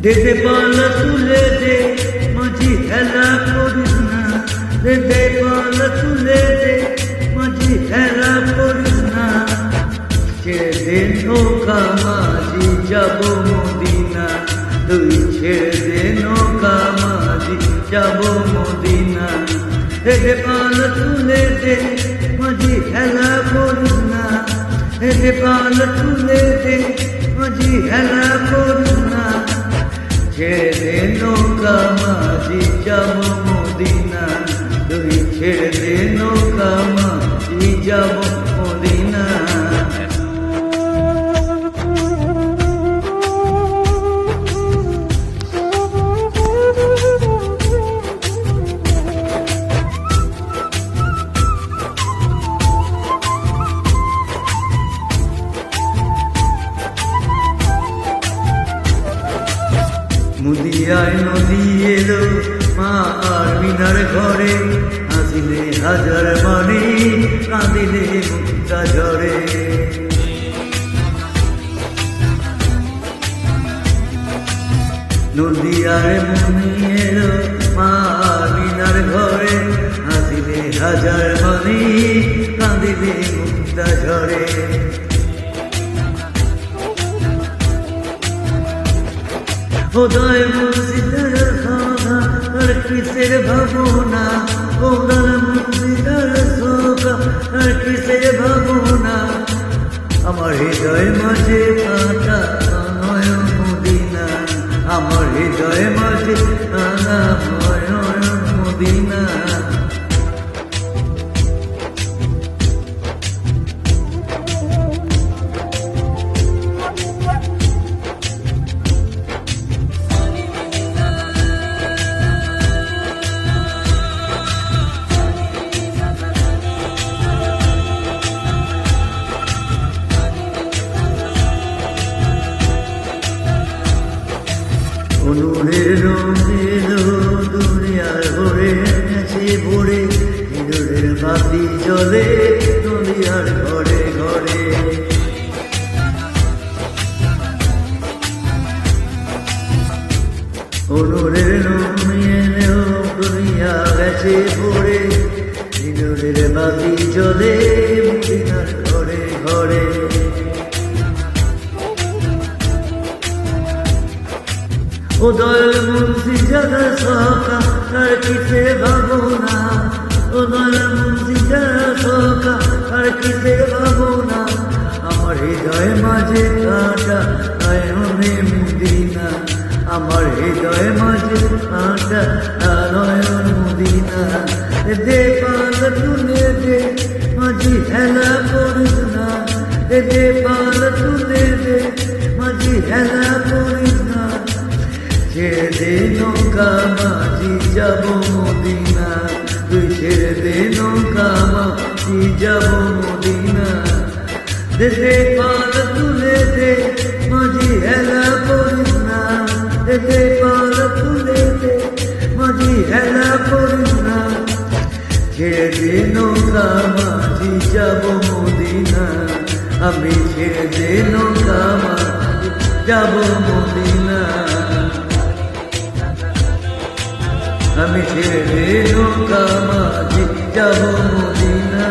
দে পালা তুলে দে মাঝি হেলা করিস না, দে পালা তুলে দে মাঝি হেলা করিস না। ছেড়ে দে নৌকা মাঝি যাব মদিনা, তুই ছেড়ে দে নৌকা মাঝি যাব মদিনা। দে পালা তুলে দে মাঝি হেলা করিস না, দে পালা তুলে দে মাঝি হেলা করিস না। ছেড়ে দে নৌকা মাঝি যাব মদিনা, তুই ছেড়ে দে নৌকা মাঝি যাব মদিনা। মুদিয়ায় নদী এলো মা আর মিনার ঘরে, হাসিলে হাজার মানি কাঁদিলে মুক্তা ঝরে। নদিয়ার মুনি এলো মা আর মিনার ঘরে, হাসিলে হাজার মানি কাঁদিলে মুক্তা ঝরে। খোদায় মসজিদের খানা আর কিসের ভাবনা, খোদার মসজিদের শোকা আর কিসের ভাবনা। আমার হৃদয় মাঝে কাঁটা নয়ন মদিনা, আমার হৃদয় মাঝে কাঁটা নয়ন মদিনা। অনুরের রঙের দুনিয়ার ভরে গেছে ভরে, হিঁদুরের বাতি জ্বলে দুনিয়ার ঘরে ঘরে। অনুরের রঙের দুনিয়া গেছে ভরে, হিঁদুরের বাতি জ্বলে মদিনার ঘরে ঘরে। ও দয়াল মুন্সি যারা সকা আর কিসে ভাবনা, ও দয়াল মুন্সি যারা সকা আর কিসে ভাবনা। আমার হৃদয় মাঝে কাঁটা নয়নে মদিনা, আমার হৃদয় মাঝে কাঁটা নয়ন মদিনা। দে পালা তুলে দে মাঝি হেলা করিস না, দে পালা তুলে দে মাঝি হেলা করিস না। ছেড়ে দে নৌকা মাঝি যাব মদিনা, তুই ছেড়ে দে নৌকা মাঝি যাব মদিনা। দে পালা তুলে দে মাঝি হেলা করিস না, দে পালা তুলে দে মাঝি হেলা করিস না। ছেড়ে দে নৌকা মাঝি যাব মদিনা, আমি ছেড়ে দে নৌকা মাঝি যাব মদিনা। আমি ছেড়ে নৌকা মাঝি যাব মদিনা।